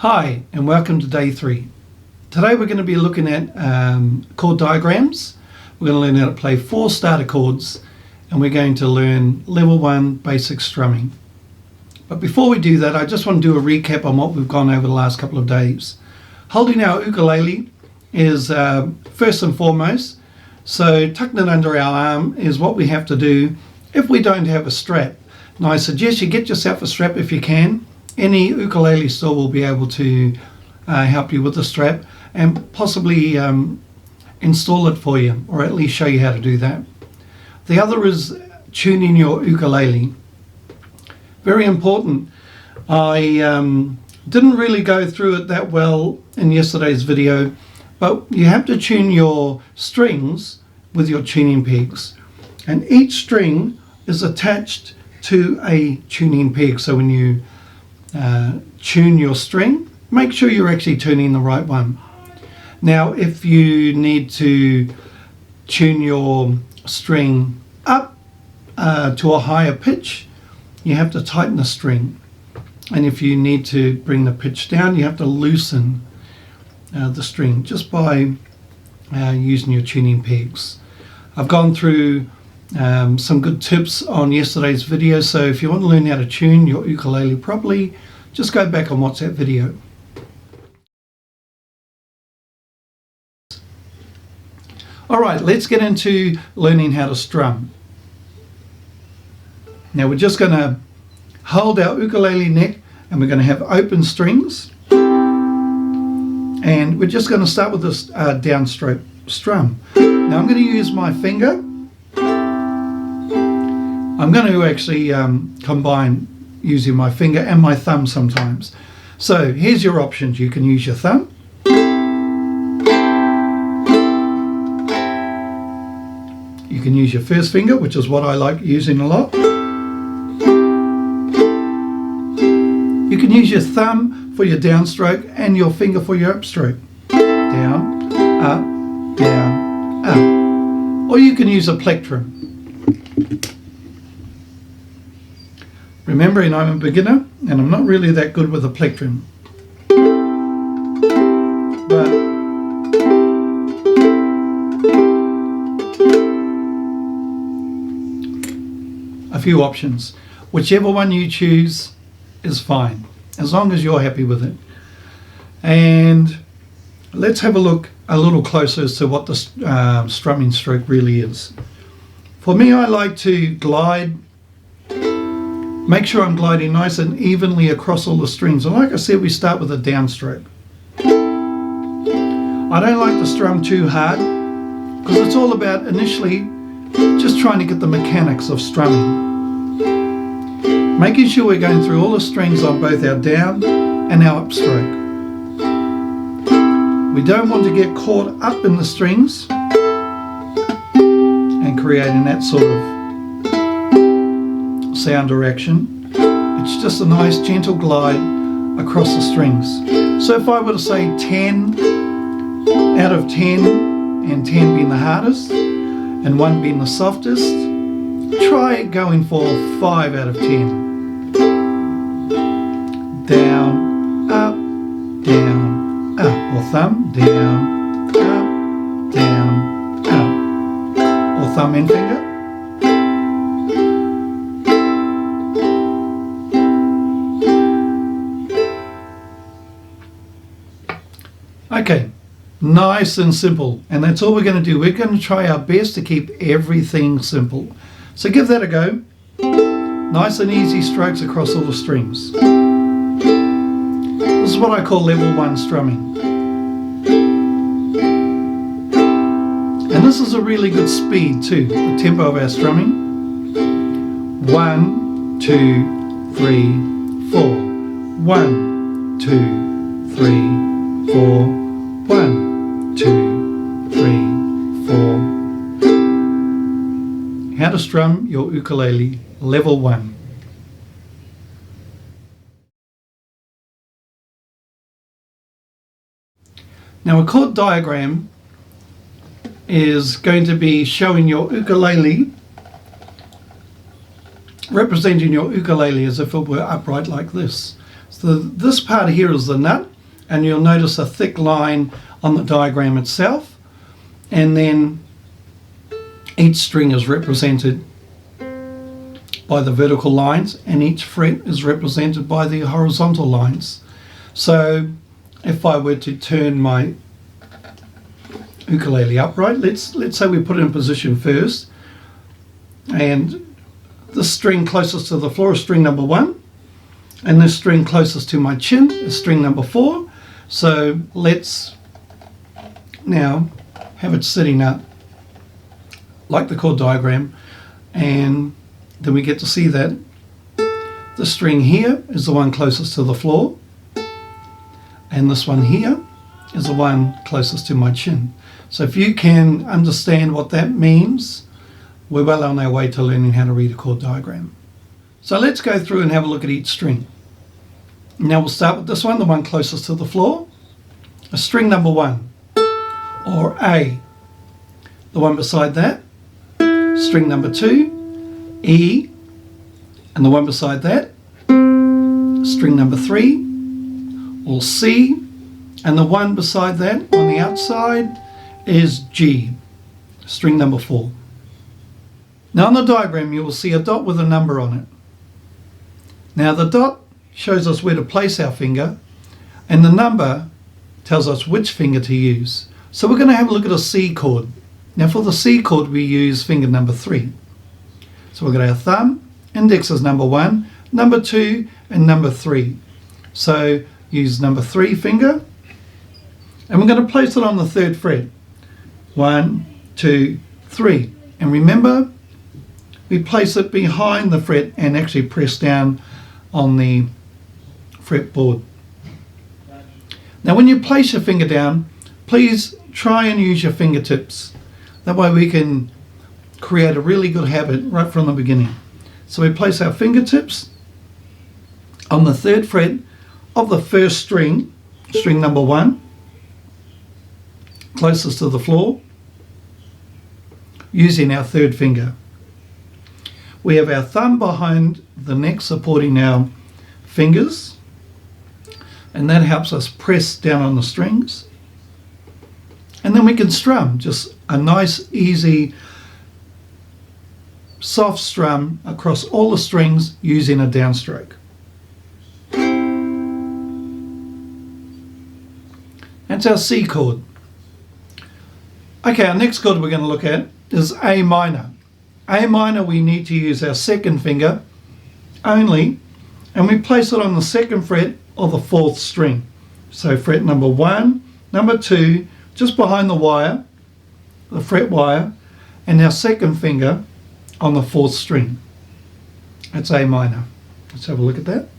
Hi and welcome to day 3. Today we're going to be looking at chord diagrams. We're going to learn how to play 4 starter chords and we're going to learn level 1 basic strumming. But before we do that, I just want to do a recap on what we've gone over the last couple of days. Holding our ukulele is first and foremost, so tucking it under our arm is what we have to do if we don't have a strap. Now I suggest you get yourself a strap if you can. Any ukulele store will be able to help you with the strap and possibly install it for you, or at least show you how to do that. The other is tuning your ukulele. Very important. I didn't really go through it that well in yesterday's video, but you have to tune your strings with your tuning pegs, and each string is attached to a tuning peg. So when you tune your string, make sure you're actually tuning the right one. Now if you need to tune your string up to a higher pitch, you have to tighten the string, and if you need to bring the pitch down, you have to loosen the string just by using your tuning pegs. I've gone through some good tips on yesterday's video, so if you want to learn how to tune your ukulele properly, just go back and watch that video. Alright, let's get into learning how to strum. Now we're just going to hold our ukulele neck and we're going to have open strings, and we're just going to start with this downstroke strum. Now I'm going to use my finger. I'm going to actually combine using my finger and my thumb sometimes. So here's your options. You can use your thumb, you can use your first finger, which is what I like using a lot. You can use your thumb for your downstroke and your finger for your upstroke. Down, up, down, up. Or you can use a plectrum. Remembering I'm a beginner and I'm not really that good with a plectrum. But a few options. Whichever one you choose is fine, as long as you're happy with it. And let's have a look a little closer as to what the strumming stroke really is. For me, I like to glide. Make sure I'm gliding nice and evenly across all the strings. And like I said, we start with a downstroke. I don't like to strum too hard because it's all about initially just trying to get the mechanics of strumming. Making sure we're going through all the strings on both our down and our upstroke. We don't want to get caught up in the strings and creating that sort of sound direction. It's just a nice gentle glide across the strings. So if I were to say 10 out of 10, and 10 being the hardest and 1 being the softest, try going for 5 out of 10. Down, up, or thumb, down, up, or thumb and finger. Okay, nice and simple, and that's all we're going to do. We're going to try our best to keep everything simple. So give that a go. Nice and easy strokes across all the strings. This is what I call level 1 strumming. And this is a really good speed too, the tempo of our strumming. 1, 2, 3, 4. 1, 2, 3, 4. 1, 2, 3, 4. How to strum your ukulele, level 1. Now a chord diagram is going to be showing your ukulele, representing your ukulele as if it were upright like this. So this part here is the nut, and you'll notice a thick line on the diagram itself, and then each string is represented by the vertical lines and each fret is represented by the horizontal lines. So if I were to turn my ukulele upright, let's say we put it in position first, and the string closest to the floor is string number 1, and this string closest to my chin is string number 4. So let's now have it sitting up like the chord diagram, and then we get to see that the string here is the one closest to the floor, and this one here is the one closest to my chin. So if you can understand what that means, we're well on our way to learning how to read a chord diagram. So let's go through and have a look at each string. Now we'll start with this one, the one closest to the floor, a string number 1, or A. The one beside that, string number 2, E, and the one beside that, string number 3, or C, and the one beside that on the outside is G, string number 4. Now on the diagram you will see a dot with a number on it. Now the dot shows us where to place our finger, and the number tells us which finger to use. So we're going to have a look at a C chord. Now for the C chord we use finger number 3. So we've got our thumb, index is number 1, number 2 and number 3. So use number 3 finger, and we're going to place it on the 3rd fret. 1, 2, 3. And remember, we place it behind the fret and actually press down on the fretboard. Now when you place your finger down, please try and use your fingertips. That way we can create a really good habit right from the beginning. So we place our fingertips on the 3rd fret of the first string, string number 1, closest to the floor, using our 3rd finger. We have our thumb behind the neck supporting our fingers, and that helps us press down on the strings. And then we can strum, just a nice, easy, soft strum across all the strings using a downstroke. That's our C chord. Okay, our next chord we're going to look at is A minor. A minor, we need to use our 2nd finger only, and we place it on the 2nd fret of the 4th string. So fret number 1, number 2, just behind the wire, the fret wire, and our 2nd finger on the 4th string. That's A minor. Let's have a look at that.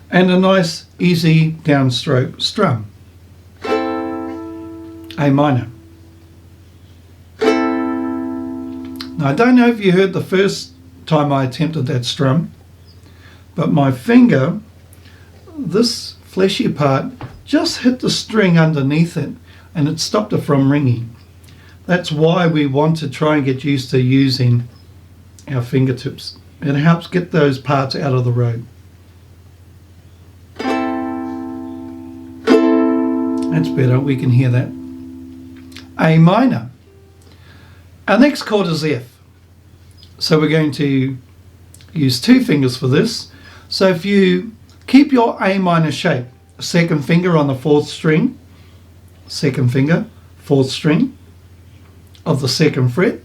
And a nice easy downstroke strum. A minor. Now I don't know if you heard the first time I attempted that strum, but my finger, this fleshy part, just hit the string underneath it and it stopped it from ringing. That's why we want to try and get used to using our fingertips. It helps get those parts out of the road. That's better, we can hear that. A minor. Our next chord is F. So we're going to use 2 fingers for this. So if you keep your A minor shape, 2nd finger on the 4th string, 2nd finger, 4th string of the 2nd fret,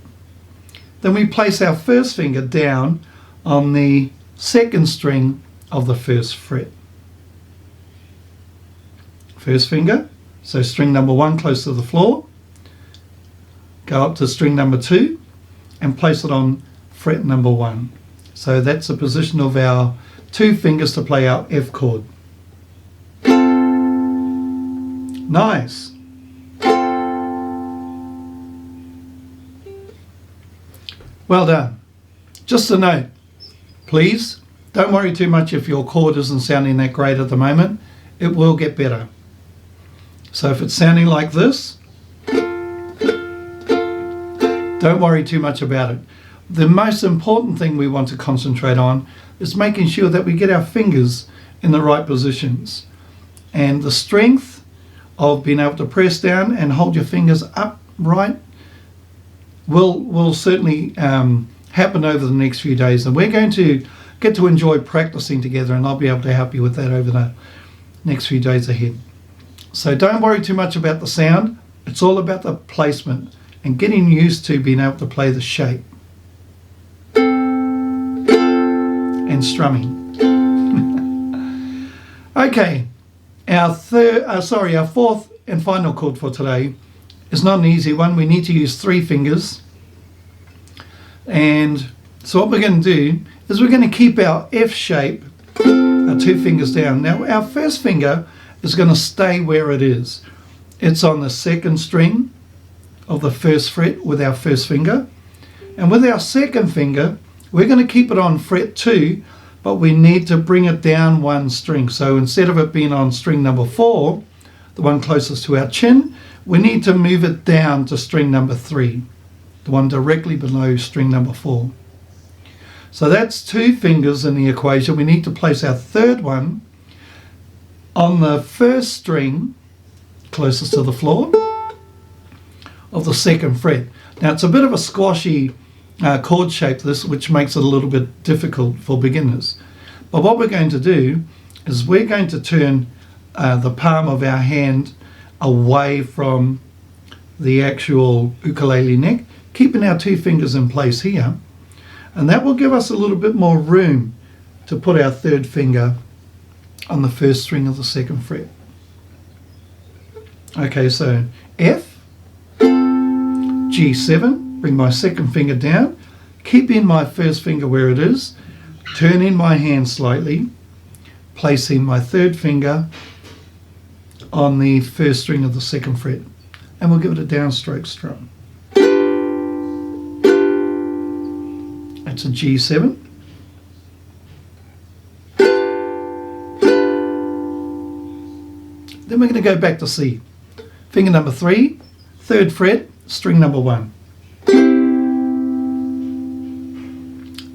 then we place our 1st finger down on the 2nd string of the 1st fret. 1st finger, so string number 1 close to the floor, go up to string number 2 and place it on fret number 1. So that's the position of our 2 fingers to play our F chord. Nice. Well done. Just a note, please don't worry too much if your chord isn't sounding that great at the moment. It will get better. So if it's sounding like this, don't worry too much about it. The most important thing we want to concentrate on is making sure that we get our fingers in the right positions. And the strength of being able to press down and hold your fingers upright will certainly happen over the next few days. And we're going to get to enjoy practicing together, and I'll be able to help you with that over the next few days ahead. So don't worry too much about the sound. It's all about the placement and getting used to being able to play the shape and strumming. Okay, our fourth and final chord for today is not an easy one. We need to use 3 fingers. And so what we're going to do is we're going to keep our F shape, our 2 fingers down. Now our first finger is going to stay where it is. It's on the 2nd string of the 1st fret with our first finger. And with our 2nd finger, we're going to keep it on fret 2, but we need to bring it down 1 string. So instead of it being on string number 4, the one closest to our chin, we need to move it down to string number 3, the one directly below string number 4. So that's 2 fingers in the equation. We need to place our 3rd one on the 1st string closest to the floor of the 2nd fret. Now it's a bit of a squashy chord shape, this, which makes it a little bit difficult for beginners. But what we're going to do is we're going to turn the palm of our hand away from the actual ukulele neck, keeping our 2 fingers in place here, and that will give us a little bit more room to put our 3rd finger on the 1st string of the 2nd fret. Okay, so F, G7, bring my 2nd finger down, keeping my 1st finger where it is, turning my hand slightly, placing my 3rd finger on the 1st string of the 2nd fret, and we'll give it a downstroke strum. That's a G7. Then we're going to go back to C. Finger number 3, 3rd fret, string number 1.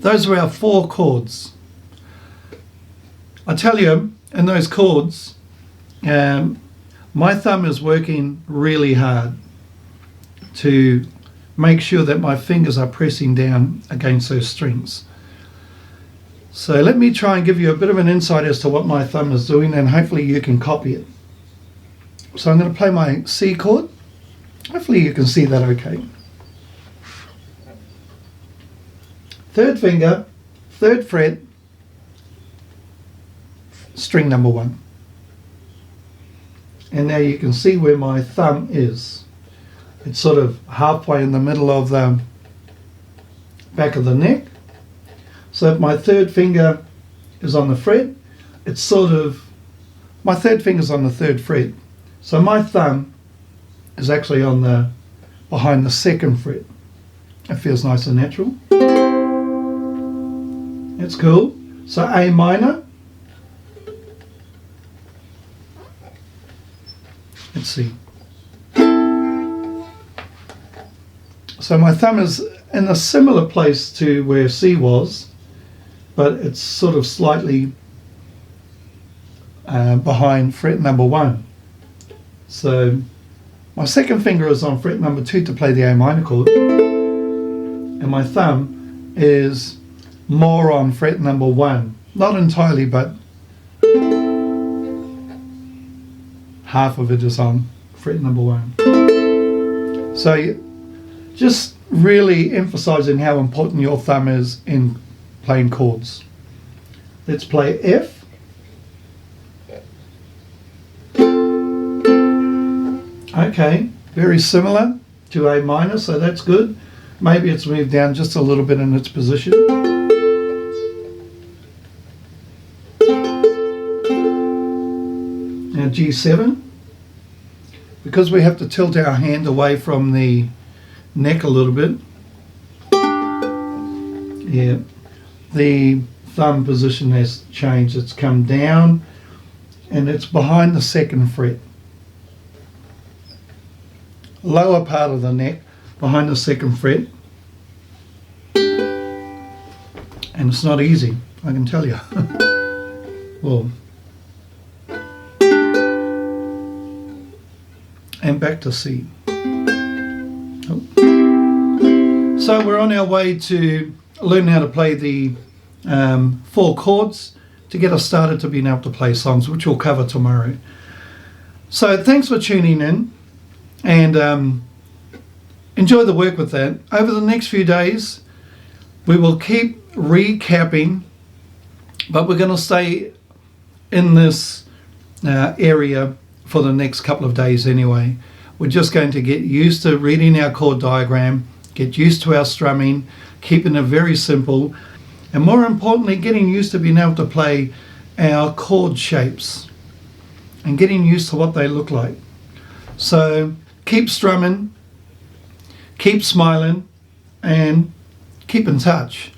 Those are our 4 chords. I tell you, in those chords, my thumb is working really hard to make sure that my fingers are pressing down against those strings. So let me try and give you a bit of an insight as to what my thumb is doing, and hopefully you can copy it. So I'm going to play my C chord. Hopefully you can see that okay. 3rd finger, 3rd fret, string number 1. And now you can see where my thumb is. It's sort of halfway in the middle of the back of the neck. So if my 3rd finger is on the fret, it's sort of, my 3rd finger's on the 3rd fret. So my thumb is actually on the, behind the 2nd fret. It feels nice and natural. It's cool. So A minor. Let's see. So my thumb is in a similar place to where C was, but it's sort of slightly behind fret number 1. So my 2nd finger is on fret number 2 to play the A minor chord, and my thumb is more on fret number 1. Not entirely, but half of it is on fret number 1. So just really emphasizing how important your thumb is in playing chords. Let's play F. Okay, very similar to A minor, so that's good. Maybe it's moved down just a little bit in its position. Now G7. Because we have to tilt our hand away from the neck a little bit, yeah, the thumb position has changed. It's come down and it's behind the 2nd fret. Lower part of the neck, behind the 2nd fret. And it's not easy, I can tell you. Well, and back to C. Oh. So we're on our way to learn how to play the 4 chords to get us started to being able to play songs, which we'll cover tomorrow. So thanks for tuning in, and enjoy the work with that. Over the next few days, we will keep recapping, but we're going to stay in this area for the next couple of days anyway. We're just going to get used to reading our chord diagram, get used to our strumming, keeping it very simple, and more importantly, getting used to being able to play our chord shapes and getting used to what they look like. So keep strumming, keep smiling, and keep in touch.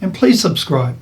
And please subscribe.